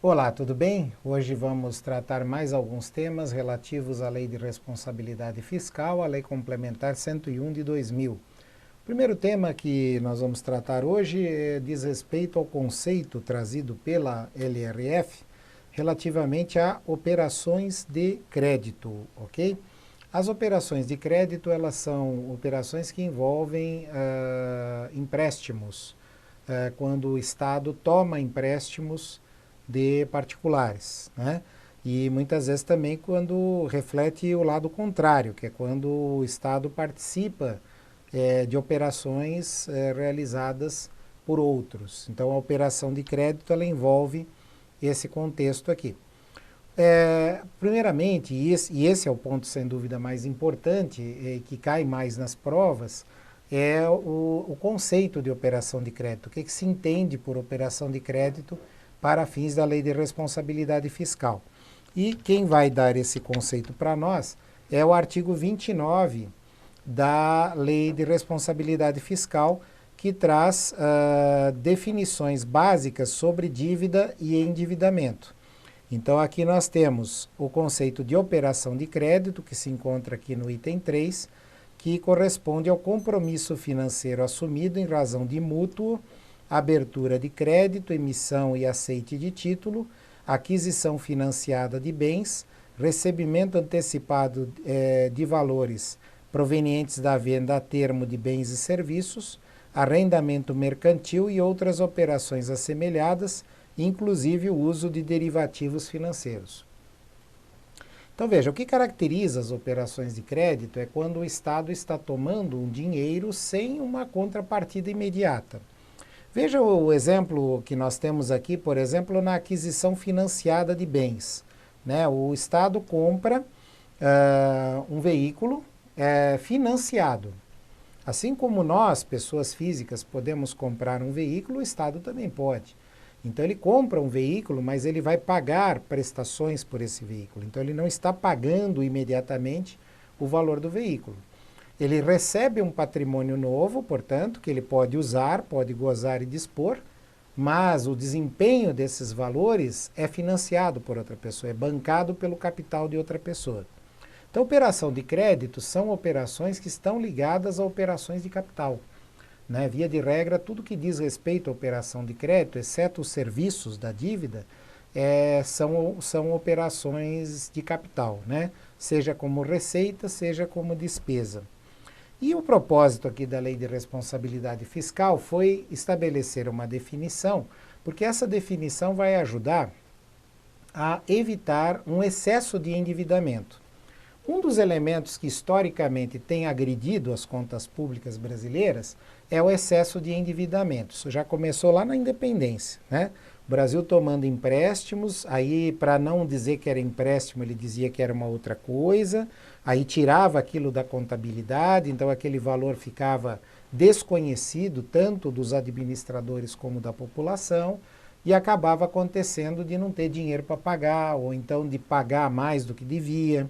Olá, tudo bem? Hoje vamos tratar mais alguns temas relativos à Lei de Responsabilidade Fiscal, a Lei Complementar 101 de 2000. O primeiro tema que nós vamos tratar hoje diz respeito ao conceito trazido pela LRF relativamente a operações de crédito, ok? As operações de crédito, elas são operações que envolvem empréstimos, quando o Estado toma empréstimos de particulares, né? E muitas vezes também quando reflete o lado contrário, que é quando o Estado participa de operações realizadas por outros. Então a operação de crédito ela envolve esse contexto aqui. Primeiramente, e esse é o ponto sem dúvida mais importante, que cai mais nas provas, é o conceito de operação de crédito. O que se entende por operação de crédito para fins da Lei de Responsabilidade Fiscal. E quem vai dar esse conceito para nós é o artigo 29 da Lei de Responsabilidade Fiscal, que traz definições básicas sobre dívida e endividamento. Então aqui nós temos o conceito de operação de crédito, que se encontra aqui no item 3, que corresponde ao compromisso financeiro assumido em razão de mútuo, abertura de crédito, emissão e aceite de título, aquisição financiada de bens, recebimento antecipado de valores provenientes da venda a termo de bens e serviços, arrendamento mercantil e outras operações assemelhadas, inclusive o uso de derivativos financeiros. Então veja, o que caracteriza as operações de crédito é quando o Estado está tomando um dinheiro sem uma contrapartida imediata. Veja o exemplo que nós temos aqui, por exemplo, na aquisição financiada de bens, né? O Estado compra um veículo financiado. Assim como nós, pessoas físicas, podemos comprar um veículo, o Estado também pode. Então ele compra um veículo, mas ele vai pagar prestações por esse veículo. Então ele não está pagando imediatamente o valor do veículo. Ele recebe um patrimônio novo, portanto, que ele pode usar, pode gozar e dispor, mas o desempenho desses valores é financiado por outra pessoa, é bancado pelo capital de outra pessoa. Então, operação de crédito são operações que estão ligadas a operações de capital, né? Via de regra, tudo que diz respeito à operação de crédito, exceto os serviços da dívida, são operações de capital, né? Seja como receita, seja como despesa. E o propósito aqui da Lei de Responsabilidade Fiscal foi estabelecer uma definição, porque essa definição vai ajudar a evitar um excesso de endividamento. Um dos elementos que historicamente tem agredido as contas públicas brasileiras é o excesso de endividamento. Isso já começou lá na independência, né? O Brasil tomando empréstimos, aí para não dizer que era empréstimo, ele dizia que era uma outra coisa, aí tirava aquilo da contabilidade, então aquele valor ficava desconhecido tanto dos administradores como da população, e acabava acontecendo de não ter dinheiro para pagar, ou então de pagar mais do que devia.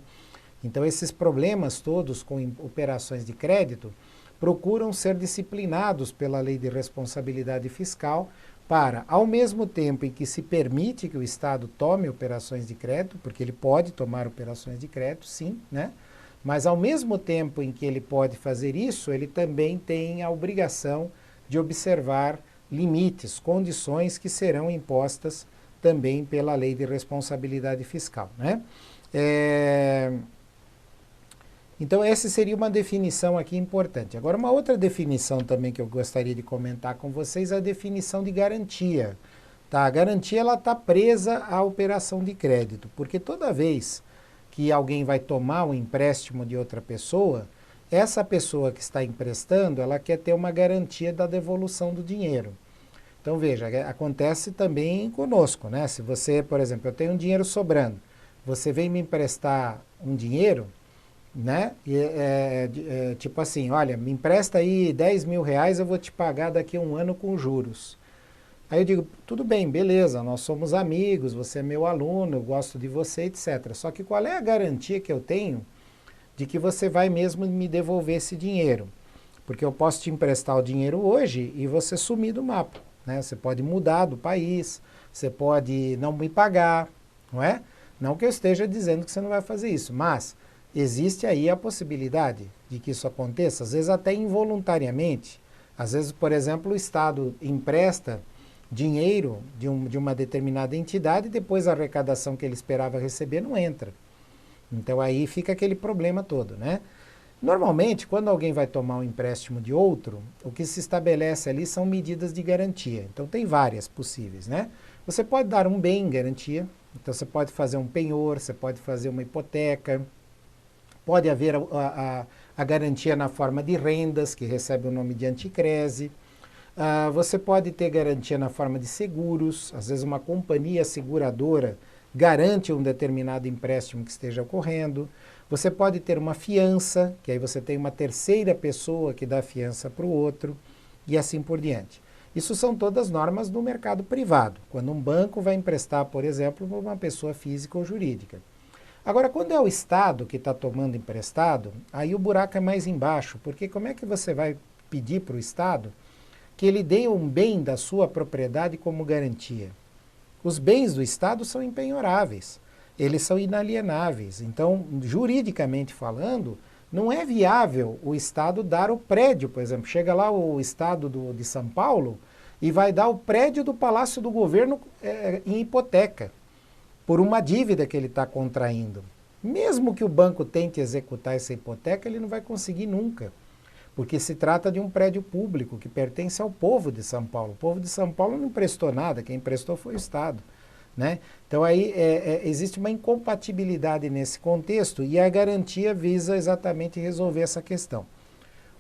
Então esses problemas todos com operações de crédito procuram ser disciplinados pela Lei de Responsabilidade Fiscal para, ao mesmo tempo em que se permite que o Estado tome operações de crédito, porque ele pode tomar operações de crédito, sim, né? Mas ao mesmo tempo em que ele pode fazer isso, ele também tem a obrigação de observar limites, condições que serão impostas também pela Lei de Responsabilidade Fiscal, né? Então essa seria uma definição aqui importante. Agora uma outra definição também que eu gostaria de comentar com vocês é a definição de garantia. Tá? A garantia ela está presa à operação de crédito, porque toda vez que alguém vai tomar um empréstimo de outra pessoa, essa pessoa que está emprestando, ela quer ter uma garantia da devolução do dinheiro. Então veja, acontece também conosco, né? Se você, por exemplo, eu tenho um dinheiro sobrando, você vem me emprestar um dinheiro, né? Tipo assim, olha, me empresta aí 10 mil reais, eu vou te pagar daqui a um ano com juros. Aí eu digo, tudo bem, beleza, nós somos amigos, você é meu aluno, eu gosto de você, etc. Só que qual é a garantia que eu tenho de que você vai mesmo me devolver esse dinheiro? Porque eu posso te emprestar o dinheiro hoje e você sumir do mapa. né? Você pode mudar do país, você pode não me pagar, não é? Não que eu esteja dizendo que você não vai fazer isso, mas existe aí a possibilidade de que isso aconteça, às vezes até involuntariamente. Às vezes, por exemplo, o Estado empresta dinheiro de uma determinada entidade e depois a arrecadação que ele esperava receber não entra. Então aí fica aquele problema todo, né? Normalmente, quando alguém vai tomar um empréstimo de outro, o que se estabelece ali são medidas de garantia. Então tem várias possíveis, né? Você pode dar um bem em garantia, então você pode fazer um penhor, você pode fazer uma hipoteca, pode haver a garantia na forma de rendas, que recebe o nome de anticrese. Você pode ter garantia na forma de seguros, às vezes uma companhia seguradora garante um determinado empréstimo que esteja ocorrendo. Você pode ter uma fiança, que aí você tem uma terceira pessoa que dá fiança para o outro, e assim por diante. Isso são todas normas do mercado privado, quando um banco vai emprestar, por exemplo, para uma pessoa física ou jurídica. Agora, quando é o Estado que está tomando emprestado, aí o buraco é mais embaixo, porque como é que você vai pedir para o Estado que ele dê um bem da sua propriedade como garantia? Os bens do Estado são impenhoráveis, eles são inalienáveis. Então, juridicamente falando, não é viável o Estado dar o prédio, por exemplo. Chega lá o Estado de São Paulo e vai dar o prédio do Palácio do Governo em hipoteca, por uma dívida que ele está contraindo. Mesmo que o banco tente executar essa hipoteca, ele não vai conseguir nunca, porque se trata de um prédio público que pertence ao povo de São Paulo. O povo de São Paulo não emprestou nada, quem emprestou foi o Estado, né? Então aí existe uma incompatibilidade nesse contexto e a garantia visa exatamente resolver essa questão.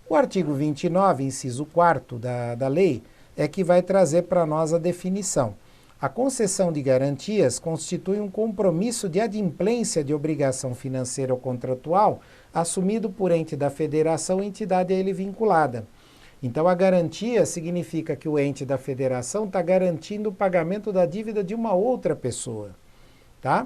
O artigo 29, inciso 4º da lei, é que vai trazer para nós a definição. A concessão de garantias constitui um compromisso de adimplência de obrigação financeira ou contratual assumido por ente da federação ou entidade a ele vinculada. Então, a garantia significa que o ente da federação está garantindo o pagamento da dívida de uma outra pessoa, tá?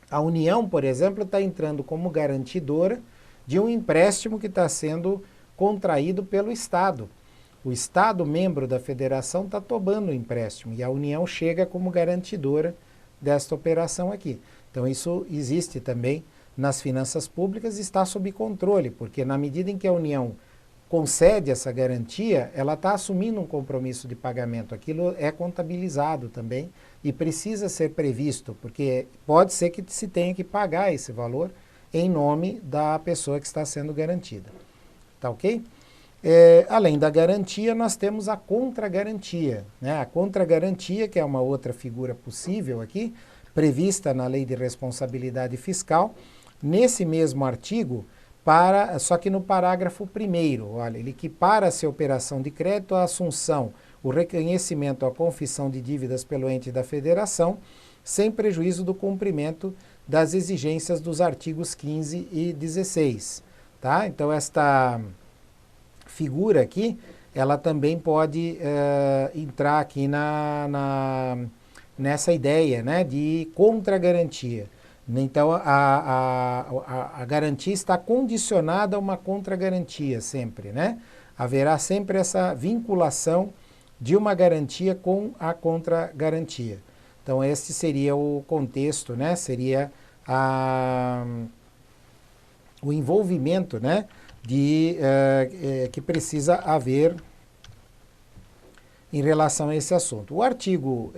A União, por exemplo, está entrando como garantidora de um empréstimo que está sendo contraído pelo Estado. O Estado, membro da federação, está tomando o empréstimo e a União chega como garantidora desta operação aqui. Então, isso existe também nas finanças públicas e está sob controle, porque na medida em que a União concede essa garantia, ela está assumindo um compromisso de pagamento. Aquilo é contabilizado também e precisa ser previsto, porque pode ser que se tenha que pagar esse valor em nome da pessoa que está sendo garantida. Tá ok? Além da garantia, nós temos a contragarantia, né? A contragarantia, que é uma outra figura possível aqui, prevista na Lei de Responsabilidade Fiscal, nesse mesmo artigo, só que no parágrafo 1º, olha, ele equipara-se a operação de crédito à assunção, o reconhecimento, a confissão de dívidas pelo ente da federação, sem prejuízo do cumprimento das exigências dos artigos 15 e 16. Tá? Então, esta figura aqui, ela também pode entrar aqui nessa ideia, né, de contragarantia. Então, a garantia está condicionada a uma contragarantia sempre, né? Haverá sempre essa vinculação de uma garantia com a contragarantia. Então, esse seria o contexto, né? Seria o envolvimento, né? Que precisa haver em relação a esse assunto. O artigo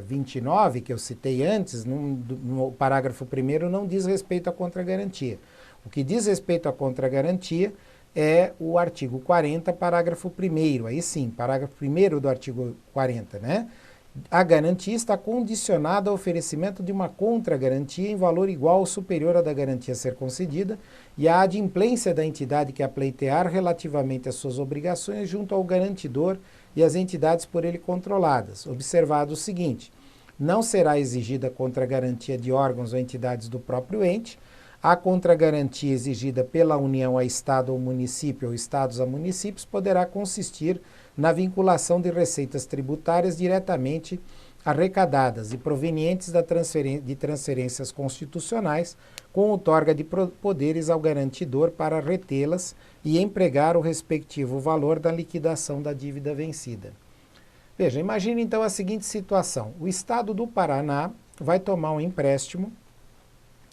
29, que eu citei antes, no parágrafo 1º, não diz respeito à contragarantia. O que diz respeito à contragarantia é o artigo 40, parágrafo 1º. Aí sim, parágrafo 1º do artigo 40, né? A garantia está condicionada ao oferecimento de uma contragarantia em valor igual ou superior à da garantia a ser concedida e à adimplência da entidade que a pleitear relativamente às suas obrigações junto ao garantidor e às entidades por ele controladas. Observado o seguinte: não será exigida contragarantia de órgãos ou entidades do próprio ente, a contragarantia exigida pela União a Estado ou município ou Estados a municípios poderá consistir na vinculação de receitas tributárias diretamente arrecadadas e provenientes de transferências constitucionais, com outorga de poderes ao garantidor para retê-las e empregar o respectivo valor da liquidação da dívida vencida. Veja, imagine então a seguinte situação. O Estado do Paraná vai tomar um empréstimo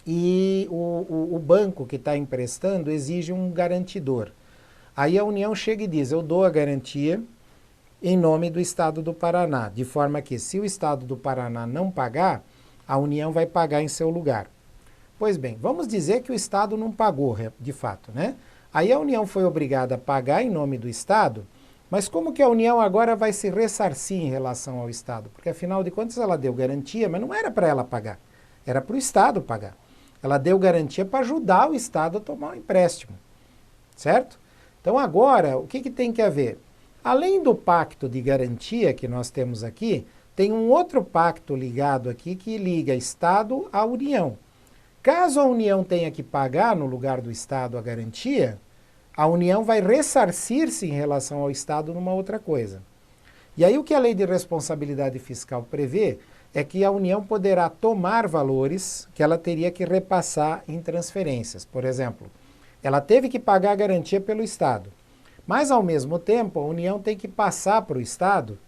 e o banco que está emprestando exige um garantidor. Aí a União chega e diz, eu dou a garantia em nome do Estado do Paraná, de forma que se o Estado do Paraná não pagar, a União vai pagar em seu lugar. Pois bem, vamos dizer que o Estado não pagou, de fato, né? Aí a União foi obrigada a pagar em nome do Estado, mas como que a União agora vai se ressarcir em relação ao Estado? Porque afinal de contas ela deu garantia, mas não era para ela pagar, era para o Estado pagar. Ela deu garantia para ajudar o Estado a tomar um empréstimo, certo? Então agora, o que tem que haver? Além do pacto de garantia que nós temos aqui, tem um outro pacto ligado aqui que liga Estado à União. Caso a União tenha que pagar no lugar do Estado a garantia, a União vai ressarcir-se em relação ao Estado numa outra coisa. E aí o que a Lei de Responsabilidade Fiscal prevê é que a União poderá tomar valores que ela teria que repassar em transferências. Por exemplo, ela teve que pagar a garantia pelo Estado, mas ao mesmo tempo a União tem que passar para o Estado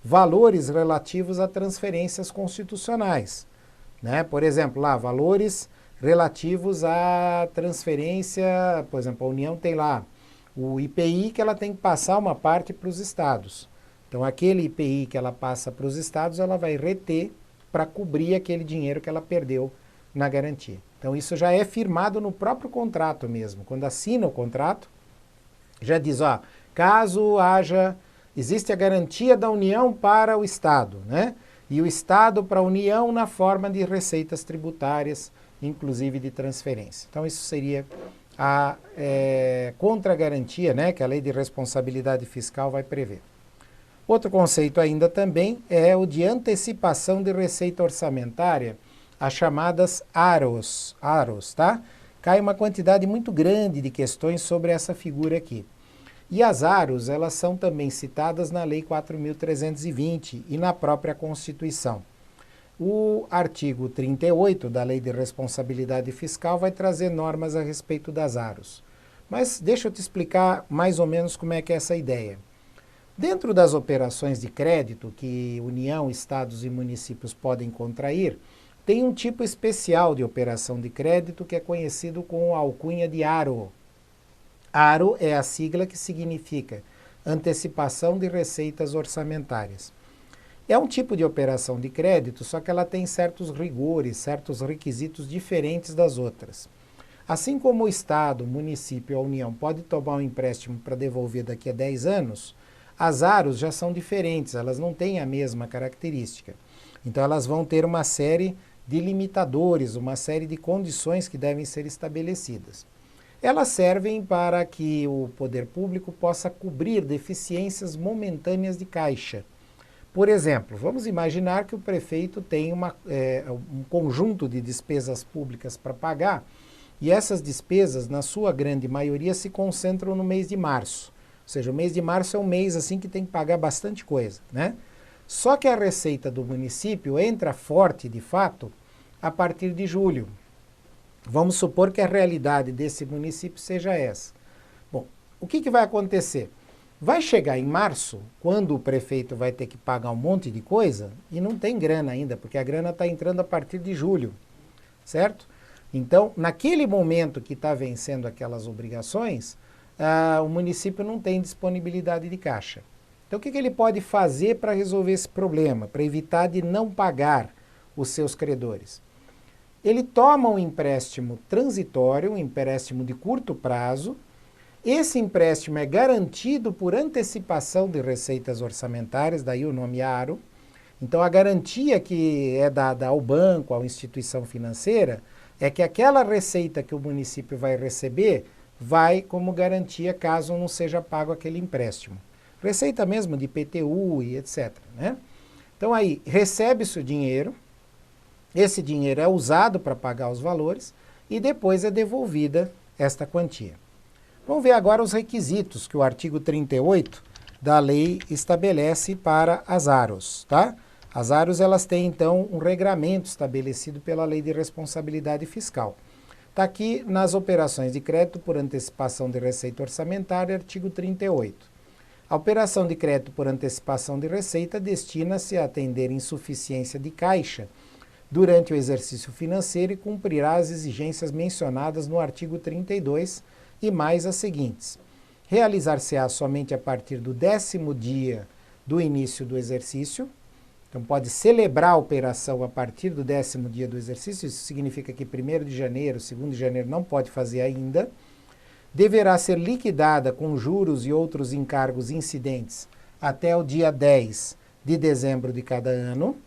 valores relativos a transferências constitucionais, né? Por exemplo, lá, valores relativos à transferência, por exemplo, a União tem lá o IPI que ela tem que passar uma parte para os estados. Então aquele IPI que ela passa para os estados, ela vai reter para cobrir aquele dinheiro que ela perdeu na garantia. Então isso já é firmado no próprio contrato mesmo. Quando assina o contrato, já diz, ó, caso existe a garantia da União para o Estado, né? E o Estado para a União na forma de receitas tributárias, inclusive de transferência. Então isso seria a contra-garantia, né, que a Lei de Responsabilidade Fiscal vai prever. Outro conceito ainda também é o de antecipação de receita orçamentária, as chamadas AROs, tá? Cai uma quantidade muito grande de questões sobre essa figura aqui. E as AROs, elas são também citadas na Lei 4.320 e na própria Constituição. O artigo 38 da Lei de Responsabilidade Fiscal vai trazer normas a respeito das AROs. Mas deixa eu te explicar mais ou menos como é que é essa ideia. Dentro das operações de crédito que União, Estados e municípios podem contrair, tem um tipo especial de operação de crédito que é conhecido com a alcunha de ARO. ARO é a sigla que significa Antecipação de Receitas Orçamentárias. É um tipo de operação de crédito, só que ela tem certos rigores, certos requisitos diferentes das outras. Assim como o Estado, o município e a União pode tomar um empréstimo para devolver daqui a 10 anos, as AROs já são diferentes, elas não têm a mesma característica. Então elas vão ter uma série de limitadores, uma série de condições que devem ser estabelecidas. Elas servem para que o poder público possa cobrir deficiências momentâneas de caixa. Por exemplo, vamos imaginar que o prefeito tem um conjunto de despesas públicas para pagar e essas despesas, na sua grande maioria, se concentram no mês de março. Ou seja, o mês de março é um mês assim que tem que pagar bastante coisa, né? Só que a receita do município entra forte, de fato, a partir de julho. Vamos supor que a realidade desse município seja essa. Bom, o que vai acontecer? Vai chegar em março, quando o prefeito vai ter que pagar um monte de coisa, e não tem grana ainda, porque a grana está entrando a partir de julho, certo? Então, naquele momento que está vencendo aquelas obrigações, o município não tem disponibilidade de caixa. Então, o que ele pode fazer para resolver esse problema, para evitar de não pagar os seus credores? Ele toma um empréstimo transitório, um empréstimo de curto prazo. Esse empréstimo é garantido por antecipação de receitas orçamentárias, daí o nome ARO. Então, a garantia que é dada ao banco, à instituição financeira, é que aquela receita que o município vai receber vai como garantia caso não seja pago aquele empréstimo. Receita mesmo de IPTU e etc, né? Então aí, recebe-se o dinheiro, esse dinheiro é usado para pagar os valores e depois é devolvida esta quantia. Vamos ver agora os requisitos que o artigo 38 da lei estabelece para as AROs, tá? As AROs, elas têm então um regramento estabelecido pela Lei de Responsabilidade Fiscal. Está aqui nas operações de crédito por antecipação de receita orçamentária, artigo 38. A operação de crédito por antecipação de receita destina-se a atender insuficiência de caixa durante o exercício financeiro e cumprirá as exigências mencionadas no artigo 32 e mais as seguintes. Realizar-se-á somente a partir do 10º dia do início do exercício. Então pode celebrar a operação a partir do 10º dia do exercício, isso significa que 1º de janeiro, 2º de janeiro não pode fazer ainda. Deverá ser liquidada com juros e outros encargos incidentes até o dia 10 de dezembro de cada ano.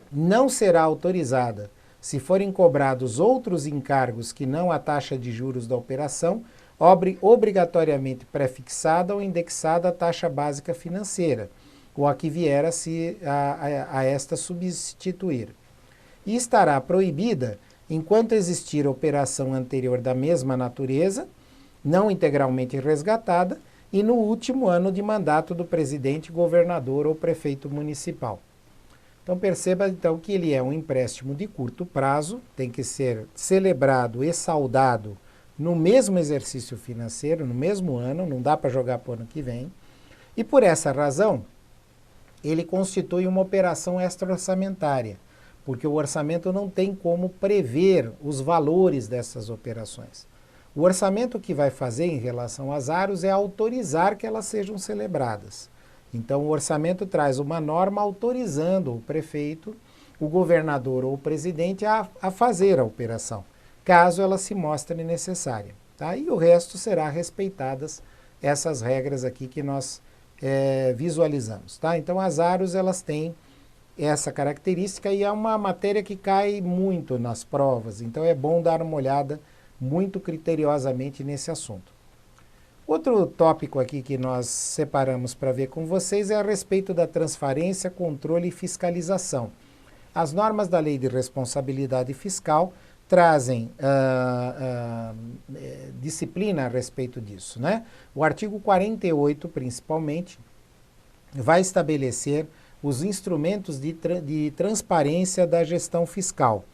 Não será autorizada se forem cobrados outros encargos que não a taxa de juros da operação, obrigatoriamente prefixada ou indexada à taxa básica financeira, ou a que vier a esta substituir. E estará proibida enquanto existir operação anterior da mesma natureza, não integralmente resgatada, e no último ano de mandato do presidente, governador ou prefeito municipal. Então perceba então que ele é um empréstimo de curto prazo, tem que ser celebrado e saldado no mesmo exercício financeiro, no mesmo ano, não dá para jogar para o ano que vem, e por essa razão ele constitui uma operação extra-orçamentária, porque o orçamento não tem como prever os valores dessas operações. O orçamento que vai fazer em relação às AROs é autorizar que elas sejam celebradas. Então o orçamento traz uma norma autorizando o prefeito, o governador ou o presidente a fazer a operação, caso ela se mostre necessária. Tá? E o resto será respeitadas essas regras aqui que nós visualizamos. Tá? Então as AROs elas têm essa característica e é uma matéria que cai muito nas provas, então é bom dar uma olhada muito criteriosamente nesse assunto. Outro tópico aqui que nós separamos para ver com vocês é a respeito da transparência, controle e fiscalização. As normas da Lei de Responsabilidade Fiscal trazem disciplina a respeito disso, né? O artigo 48, principalmente, vai estabelecer os instrumentos de transparência da gestão fiscal.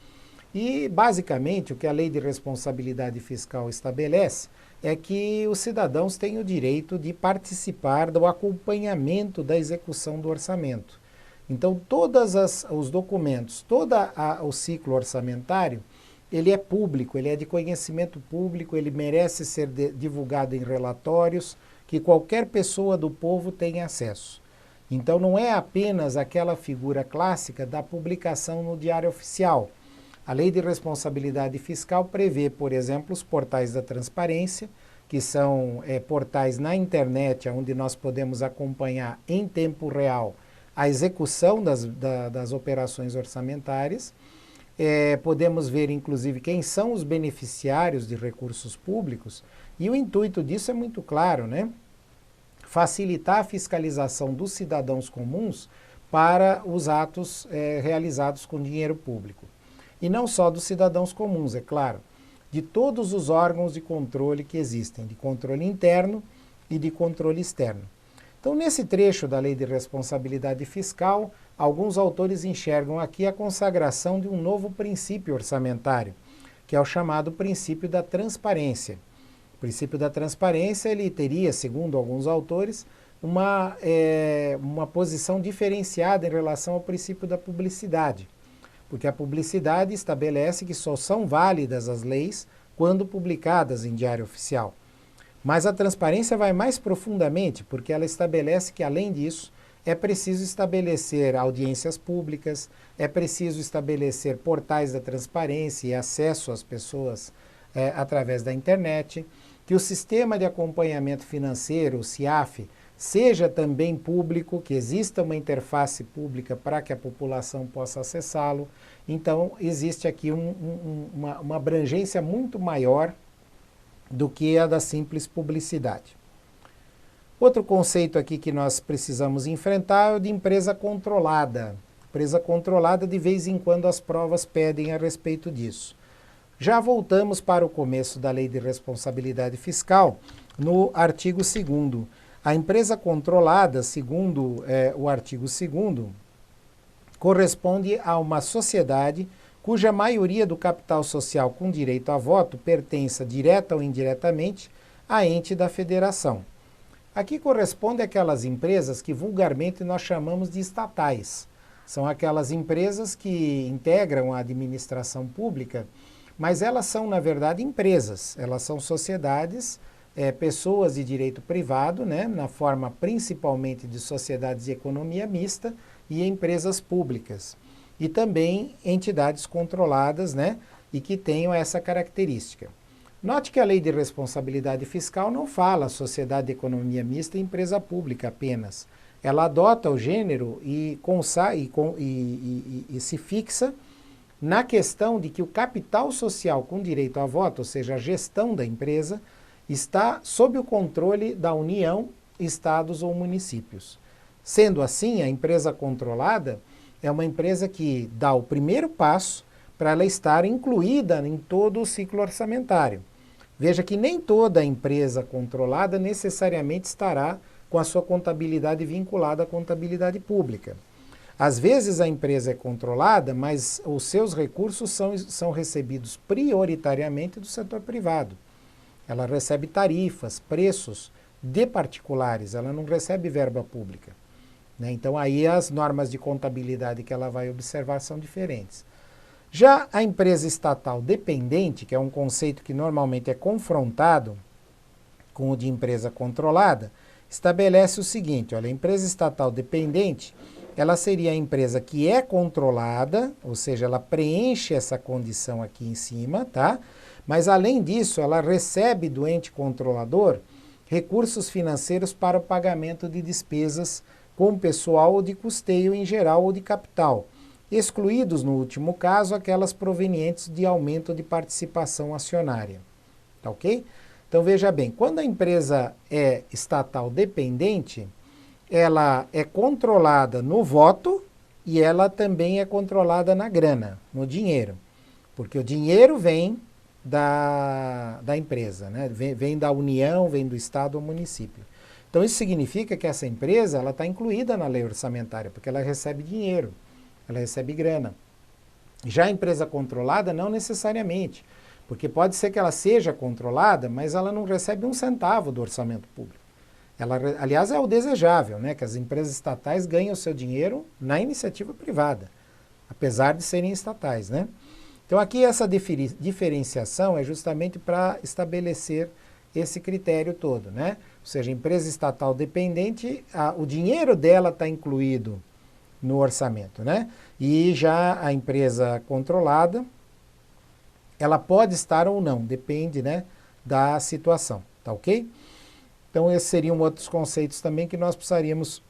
E, basicamente, o que a Lei de Responsabilidade Fiscal estabelece é que os cidadãos têm o direito de participar do acompanhamento da execução do orçamento. Então, todos os documentos, todo o ciclo orçamentário, ele é público, ele é de conhecimento público, ele merece ser divulgado em relatórios que qualquer pessoa do povo tenha acesso. Então, não é apenas aquela figura clássica da publicação no Diário Oficial. A Lei de Responsabilidade Fiscal prevê, por exemplo, os portais da transparência, que são portais na internet, onde nós podemos acompanhar em tempo real a execução das operações orçamentárias. Podemos ver, inclusive, quem são os beneficiários de recursos públicos, e o intuito disso é muito claro, né? Facilitar a fiscalização dos cidadãos comuns para os atos realizados com dinheiro público. E não só dos cidadãos comuns, é claro, de todos os órgãos de controle que existem, de controle interno e de controle externo. Então, nesse trecho da Lei de Responsabilidade Fiscal, alguns autores enxergam aqui a consagração de um novo princípio orçamentário, que é o chamado princípio da transparência. O princípio da transparência, ele teria, segundo alguns autores, uma posição diferenciada em relação ao princípio da publicidade. Porque a publicidade estabelece que só são válidas as leis quando publicadas em diário oficial. Mas a transparência vai mais profundamente, porque ela estabelece que, além disso, é preciso estabelecer audiências públicas, é preciso estabelecer portais da transparência e acesso às pessoas através da internet, que o sistema de acompanhamento financeiro, o CIAF, seja também público, que exista uma interface pública para que a população possa acessá-lo. Então, existe aqui uma abrangência muito maior do que a da simples publicidade. Outro conceito aqui que nós precisamos enfrentar é o de empresa controlada. Empresa controlada, de vez em quando, as provas pedem a respeito disso. Já voltamos para o começo da Lei de Responsabilidade Fiscal, no artigo 2º. A empresa controlada, segundo o artigo 2º, corresponde a uma sociedade cuja maioria do capital social com direito a voto pertença direta ou indiretamente a ente da federação. Aqui corresponde àquelas empresas que vulgarmente nós chamamos de estatais. São aquelas empresas que integram a administração pública, mas elas são, na verdade, empresas. Elas são sociedades, pessoas de direito privado, né, na forma principalmente de sociedades de economia mista e empresas públicas. E também entidades controladas, né, e que tenham essa característica. Note que a Lei de Responsabilidade Fiscal não fala sociedade de economia mista e empresa pública apenas. Ela adota o gênero e se fixa na questão de que o capital social com direito a voto, ou seja, a gestão da empresa, está sob o controle da União, estados ou municípios. Sendo assim, a empresa controlada é uma empresa que dá o primeiro passo para ela estar incluída em todo o ciclo orçamentário. Veja que nem toda empresa controlada necessariamente estará com a sua contabilidade vinculada à contabilidade pública. Às vezes a empresa é controlada, mas os seus recursos são recebidos prioritariamente do setor privado. Ela recebe tarifas, preços de particulares, ela não recebe verba pública, né? Então aí as normas de contabilidade que ela vai observar são diferentes. Já a empresa estatal dependente, que é um conceito que normalmente é confrontado com o de empresa controlada, estabelece o seguinte: olha, a empresa estatal dependente, ela seria a empresa que é controlada, ou seja, ela preenche essa condição aqui em cima, tá? Mas além disso, ela recebe do ente controlador recursos financeiros para o pagamento de despesas com pessoal ou de custeio em geral ou de capital, excluídos, no último caso, aquelas provenientes de aumento de participação acionária. Tá ok? Então veja bem, quando a empresa é estatal dependente, ela é controlada no voto e ela também é controlada na grana, no dinheiro. Porque o dinheiro vem da empresa, né? Vem da União, vem do Estado ou município. Então isso significa que essa empresa está incluída na lei orçamentária, porque ela recebe dinheiro, ela recebe grana. Já a empresa controlada, não necessariamente, porque pode ser que ela seja controlada, mas ela não recebe um centavo do orçamento público. Aliás, é o desejável, né, que as empresas estatais ganhem o seu dinheiro na iniciativa privada, apesar de serem estatais, né? Então aqui essa diferenciação é justamente para estabelecer esse critério todo, né? Ou seja, empresa estatal dependente, o dinheiro dela está incluído no orçamento, né? E já a empresa controlada, ela pode estar ou não, depende, né, da situação, tá ok? Então esses seriam outros conceitos também que nós precisaríamos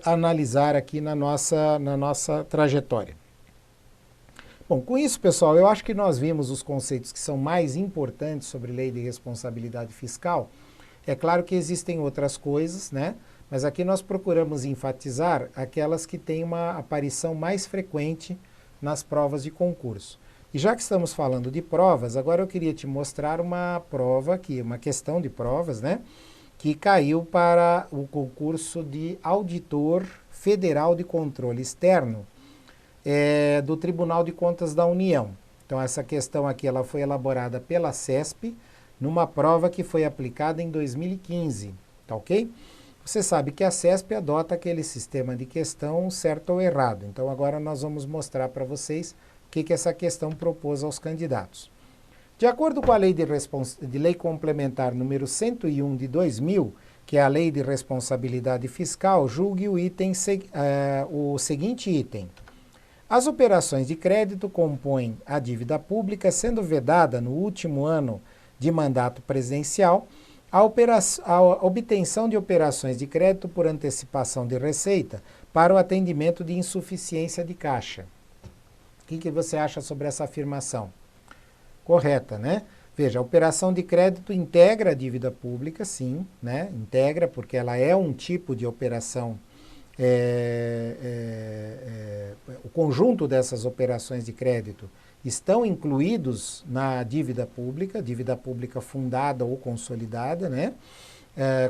analisar aqui na nossa trajetória. Bom, com isso, pessoal, eu acho que nós vimos os conceitos que são mais importantes sobre lei de responsabilidade fiscal. É claro que existem outras coisas, né? Mas aqui nós procuramos enfatizar aquelas que têm uma aparição mais frequente nas provas de concurso. E já que estamos falando de provas, agora eu queria te mostrar uma prova aqui, uma questão de provas, né? Que caiu para o concurso de Auditor Federal de Controle Externo do Tribunal de Contas da União. Então essa questão aqui ela foi elaborada pela CESP numa prova que foi aplicada em 2015, tá ok? Você sabe que a CESP adota aquele sistema de questão certo ou errado. Então agora nós vamos mostrar para vocês o que essa questão propôs aos candidatos. De acordo com a Lei de Lei Complementar número 101 de 2000, que é a Lei de Responsabilidade Fiscal, julgue o seguinte item. As operações de crédito compõem a dívida pública, sendo vedada no último ano de mandato presidencial a obtenção de operações de crédito por antecipação de receita para o atendimento de insuficiência de caixa. O que você acha sobre essa afirmação? Correta, né? Veja, a operação de crédito integra a dívida pública, sim, né? Integra, porque ela é um tipo de operação. O conjunto dessas operações de crédito estão incluídos na dívida pública fundada ou consolidada, né?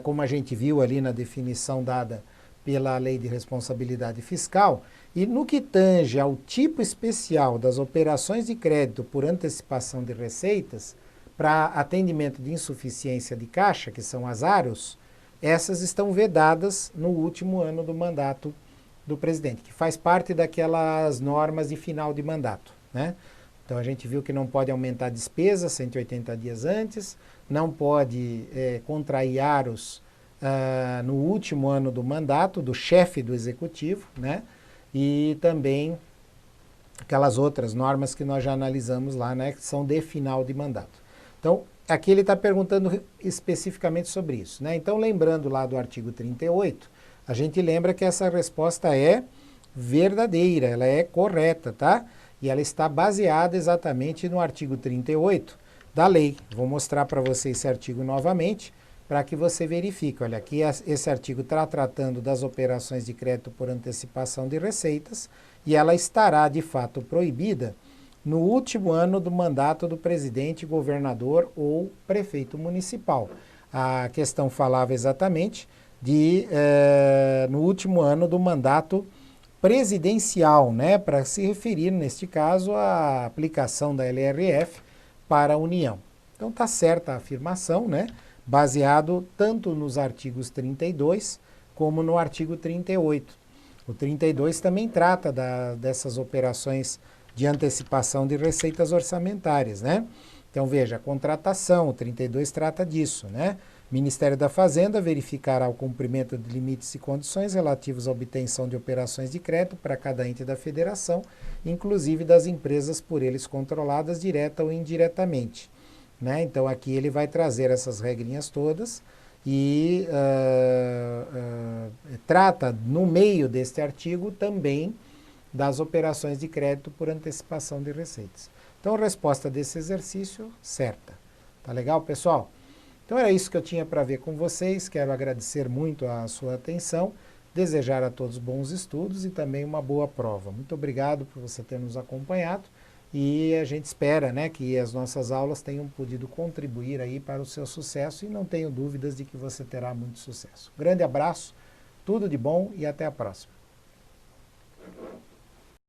Como a gente viu ali na definição dada pela Lei de Responsabilidade Fiscal. E no que tange ao tipo especial das operações de crédito por antecipação de receitas para atendimento de insuficiência de caixa, que são as AROs, essas estão vedadas no último ano do mandato do presidente, que faz parte daquelas normas de final de mandato, né? Então a gente viu que não pode aumentar a despesa 180 dias antes, não pode contrair aros no último ano do mandato do chefe do executivo, né? E também aquelas outras normas que nós já analisamos lá, né? Que são de final de mandato. Então, aqui ele está perguntando especificamente sobre isso, né? Então, lembrando lá do artigo 38, a gente lembra que essa resposta é verdadeira, ela é correta, tá? E ela está baseada exatamente no artigo 38 da lei. Vou mostrar para você esse artigo novamente, para que você verifique. Olha, aqui esse artigo está tratando das operações de crédito por antecipação de receitas, e ela estará, de fato, proibida no último ano do mandato do presidente, governador ou prefeito municipal. A questão falava exatamente no último ano do mandato presidencial, né, para se referir, neste caso, à aplicação da LRF para a União. Então está certa a afirmação, né, baseado tanto nos artigos 32 como no artigo 38. O 32 também trata dessas operações de antecipação de receitas orçamentárias, né? Então veja, a contratação, o 32 trata disso, né? Ministério da Fazenda verificará o cumprimento de limites e condições relativos à obtenção de operações de crédito para cada ente da federação, inclusive das empresas por eles controladas direta ou indiretamente, né? Então aqui ele vai trazer essas regrinhas todas e trata no meio deste artigo também das operações de crédito por antecipação de receitas. Então, resposta desse exercício, certa. Tá legal, pessoal? Então, era isso que eu tinha para ver com vocês. Quero agradecer muito a sua atenção, desejar a todos bons estudos e também uma boa prova. Muito obrigado por você ter nos acompanhado e a gente espera, né, que as nossas aulas tenham podido contribuir aí para o seu sucesso e não tenho dúvidas de que você terá muito sucesso. Grande abraço, tudo de bom e até a próxima.